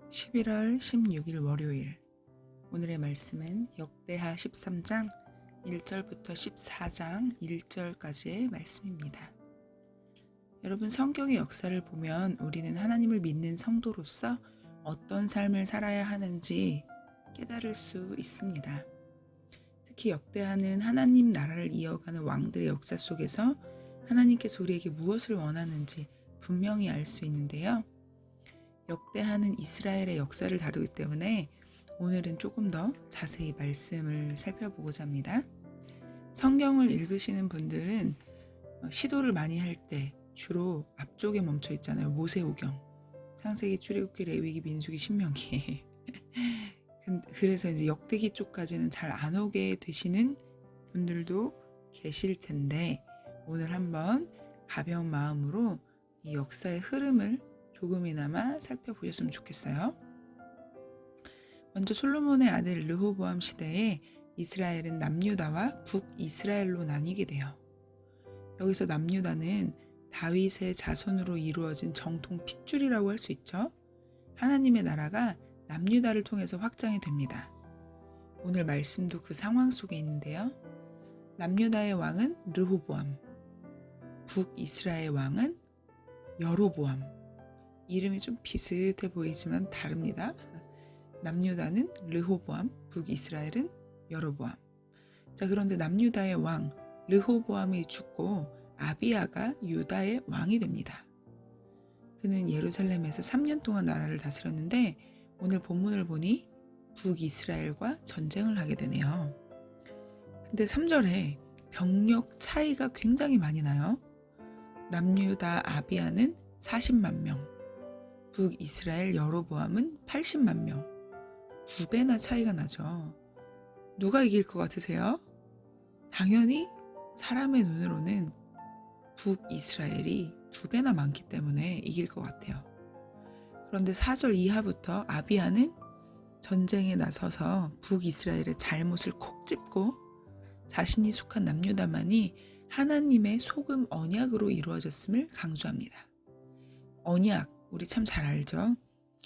11월 16일 월요일. 오늘의 말씀은 역대하 13장 1절부터 14장 1절까지의 말씀입니다. 여러분, 성경의 역사를 보면 우리는 하나님을 믿는 성도로서 어떤 삶을 살아야 하는지 깨달을 수 있습니다. 특히 역대하는 하나님 나라를 이어가는 왕들의 역사 속에서 하나님께서 우리에게 무엇을 원하는지 분명히 알 수 있는데요. 역대하는 이스라엘의 역사를 다루기 때문에 오늘은 조금 더 자세히 말씀을 살펴보고자 합니다. 성경을 읽으시는 분들은 시도를 많이 할 때 주로 앞쪽에 멈춰 있잖아요. 모세오경, 창세기, 출애굽기, 레위기, 민수기, 신명기. 그래서 이제 역대기 쪽까지는 잘 안 오게 되시는 분들도 계실 텐데, 오늘 한번 가벼운 마음으로 이 역사의 흐름을 조금이나마 살펴보셨으면 좋겠어요. 먼저 솔로몬의 아들 르호보암 시대에 이스라엘은 남유다와 북이스라엘로 나뉘게 돼요. 여기서 남유다는 다윗의 자손으로 이루어진 정통 핏줄이라고 할 수 있죠. 하나님의 나라가 남유다를 통해서 확장이 됩니다. 오늘 말씀도 그 상황 속에 있는데요. 남유다의 왕은 르호보암, 북이스라엘의 왕은 여로보암. 이름이 좀 비슷해 보이지만 다릅니다. 남유다는 르호보암, 북이스라엘은 여로보암. 자, 그런데 남유다의 왕 르호보암이 죽고 아비야가 유다의 왕이 됩니다. 그는 예루살렘에서 3년 동안 나라를 다스렸는데 오늘 본문을 보니 북이스라엘과 전쟁을 하게 되네요. 근데 3절에 병력 차이가 굉장히 많이 나요. 남유다 아비야는 40만 명, 북이스라엘 여로보암은 80만 명. 2배나 차이가 나죠. 누가 이길 것 같으세요? 당연히 사람의 눈으로는 북이스라엘이 2배나 많기 때문에 이길 것 같아요. 그런데 4절 이하부터 아비야는 전쟁에 나서서 북이스라엘의 잘못을 콕 짚고 자신이 속한 남유다만이 하나님의 소금 언약으로 이루어졌음을 강조합니다. 언약, 우리 참 잘 알죠?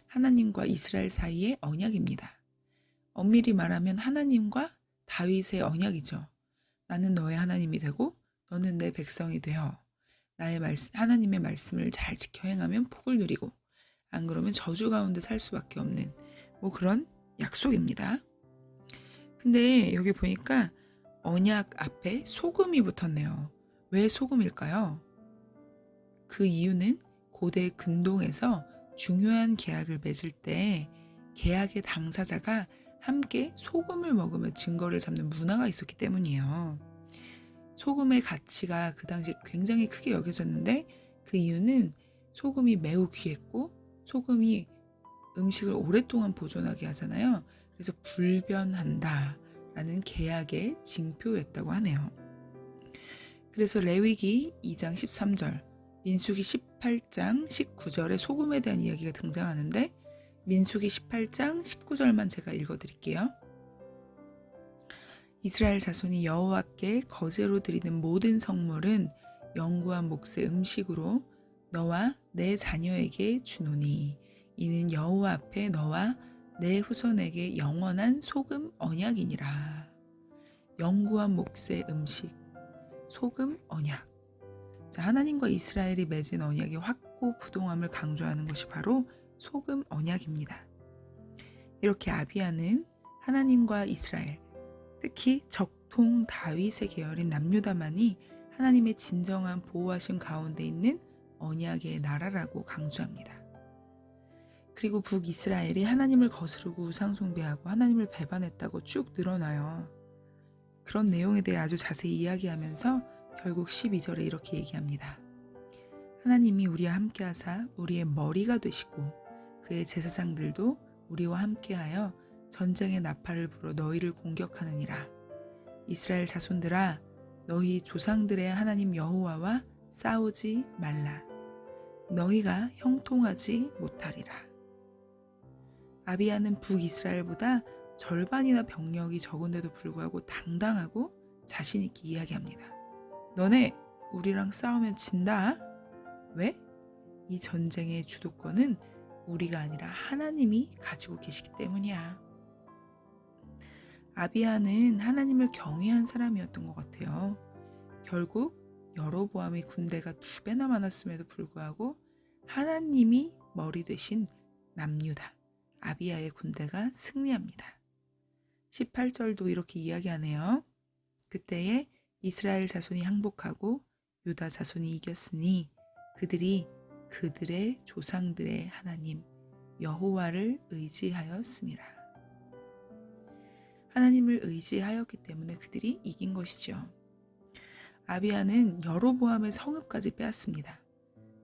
하나님과 이스라엘 사이의 언약입니다. 엄밀히 말하면 하나님과 다윗의 언약이죠. 나는 너의 하나님이 되고 너는 내 백성이 되어 하나님의 말씀을 잘 지켜 행하면 복을 누리고 안 그러면 저주 가운데 살 수밖에 없는 그런 약속입니다. 근데 여기 보니까 언약 앞에 소금이 붙었네요. 왜 소금일까요? 그 이유는 고대 근동에서 중요한 계약을 맺을 때 계약의 당사자가 함께 소금을 먹으며 증거를 잡는 문화가 있었기 때문이에요. 소금의 가치가 그 당시에 굉장히 크게 여겨졌는데 그 이유는 소금이 매우 귀했고 소금이 음식을 오랫동안 보존하게 하잖아요. 그래서 불변한다라는 계약의 징표였다고 하네요. 그래서 레위기 2장 13절, 민수기 18장 19절에 소금에 대한 이야기가 등장하는데 민수기 18장 19절만 제가 읽어드릴게요. 이스라엘 자손이 여호와께 거제로 드리는 모든 성물은 영구한 몫의 음식으로 너와 내 자녀에게 주노니 이는 여호와 앞에 너와 내 후손에게 영원한 소금 언약이니라. 영구한 몫의 음식, 소금 언약. 자, 하나님과 이스라엘이 맺은 언약의 확고부동함을 강조하는 것이 바로 소금 언약입니다. 이렇게 아비야는 하나님과 이스라엘, 특히 적통 다윗의 계열인 남유다만이 하나님의 진정한 보호하심 가운데 있는 언약의 나라라고 강조합니다. 그리고 북이스라엘이 하나님을 거스르고 우상숭배하고 하나님을 배반했다고 쭉 늘어나요. 그런 내용에 대해 아주 자세히 이야기하면서 결국 12절에 이렇게 얘기합니다. 하나님이 우리와 함께하사 우리의 머리가 되시고 그의 제사장들도 우리와 함께하여 전쟁의 나팔을 불어 너희를 공격하느니라. 이스라엘 자손들아, 너희 조상들의 하나님 여호와와 싸우지 말라. 너희가 형통하지 못하리라. 아비야는 북이스라엘보다 절반이나 병력이 적은데도 불구하고 당당하고 자신 있게 이야기합니다. 너네 우리랑 싸우면 진다. 왜? 이 전쟁의 주도권은 우리가 아니라 하나님이 가지고 계시기 때문이야. 아비야는 하나님을 경외한 사람이었던 것 같아요. 결국 여로보암의 군대가 2배나 많았음에도 불구하고 하나님이 머리 되신 남유다, 아비야의 군대가 승리합니다. 18절도 이렇게 이야기하네요. 그때에 이스라엘 자손이 항복하고 유다 자손이 이겼으니 그들이 그들의 조상들의 하나님 여호와를 의지하였음이라. 하나님을 의지하였기 때문에 그들이 이긴 것이죠. 아비야는 여로보암의 성읍까지 빼앗습니다.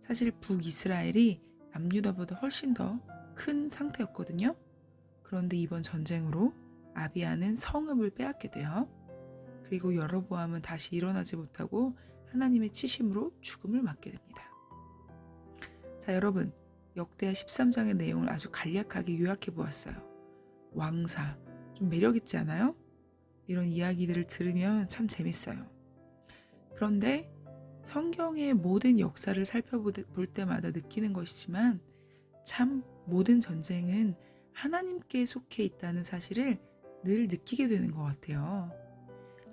사실 북이스라엘이 남유다보다 훨씬 더 큰 상태였거든요. 그런데 이번 전쟁으로 아비야는 성읍을 빼앗게 돼요. 그리고 여로보암은 다시 일어나지 못하고 하나님의 치심으로 죽음을 맞게 됩니다. 자, 여러분, 역대하 13장의 내용을 아주 간략하게 요약해 보았어요. 왕사, 좀 매력 있지 않아요? 이런 이야기들을 들으면 참 재밌어요. 그런데 성경의 모든 역사를 살펴볼 때마다 느끼는 것이지만 참 모든 전쟁은 하나님께 속해 있다는 사실을 늘 느끼게 되는 것 같아요.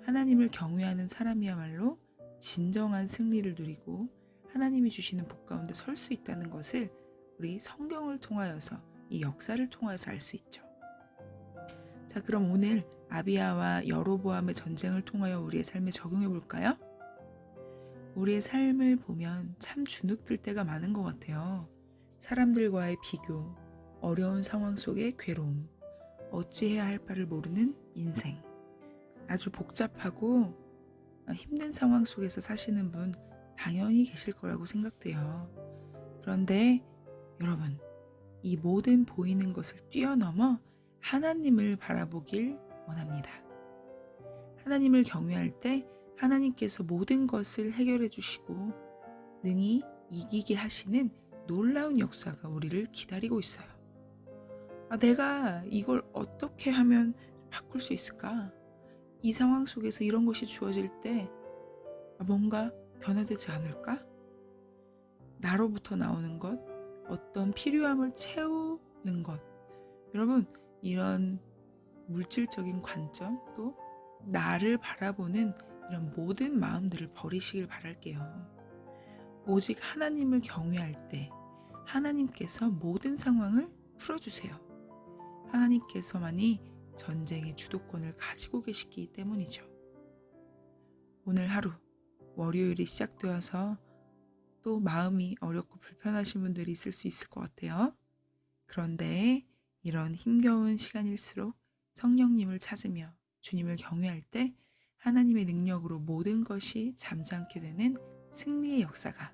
하나님을 경외하는 사람이야말로 진정한 승리를 누리고 하나님이 주시는 복 가운데 설 수 있다는 것을 우리 성경을 통하여서, 이 역사를 통하여서 알 수 있죠. 자, 그럼 오늘 아비야와 여로보암의 전쟁을 통하여 우리의 삶에 적용해 볼까요? 우리의 삶을 보면 참 주눅들 때가 많은 것 같아요. 사람들과의 비교, 어려운 상황 속의 괴로움, 어찌해야 할 바를 모르는 인생. 아주 복잡하고 힘든 상황 속에서 사시는 분 당연히 계실 거라고 생각돼요. 그런데 여러분, 이 모든 보이는 것을 뛰어넘어 하나님을 바라보길 원합니다. 하나님을 경외할 때 하나님께서 모든 것을 해결해 주시고 능히 이기게 하시는 놀라운 역사가 우리를 기다리고 있어요. 내가 이걸 어떻게 하면 바꿀 수 있을까? 이 상황 속에서 이런 것이 주어질 때 뭔가 변화되지 않을까? 나로부터 나오는 것, 어떤 필요함을 채우는 것. 여러분, 이런 물질적인 관점, 또 나를 바라보는 이런 모든 마음들을 버리시길 바랄게요. 오직 하나님을 경외할 때 하나님께서 모든 상황을 풀어주세요. 하나님께서만이 전쟁의 주도권을 가지고 계시기 때문이죠. 오늘 하루, 월요일이 시작되어서 또 마음이 어렵고 불편하신 분들이 있을 수 있을 것 같아요. 그런데 이런 힘겨운 시간일수록 성령님을 찾으며 주님을 경외할 때 하나님의 능력으로 모든 것이 잠잠게 되는 승리의 역사가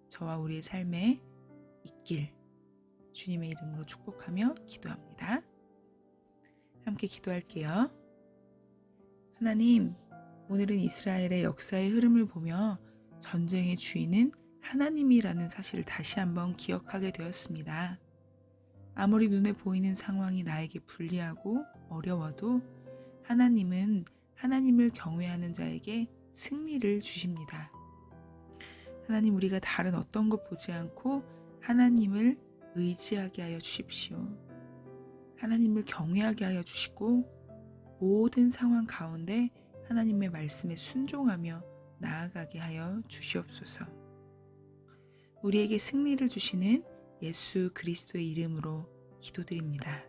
저와 우리의 삶에 있길 주님의 이름으로 축복하며 기도합니다. 함께 기도할게요. 하나님, 오늘은 이스라엘의 역사의 흐름을 보며 전쟁의 주인은 하나님이라는 사실을 다시 한번 기억하게 되었습니다. 아무리 눈에 보이는 상황이 나에게 불리하고 어려워도 하나님은 하나님을 경외하는 자에게 승리를 주십니다. 하나님, 우리가 다른 어떤 것 보지 않고 하나님을 의지하게 하여 주십시오. 하나님을 경외하게 하여 주시고 모든 상황 가운데 하나님의 말씀에 순종하며 나아가게 하여 주시옵소서. 우리에게 승리를 주시는 예수 그리스도의 이름으로 기도드립니다.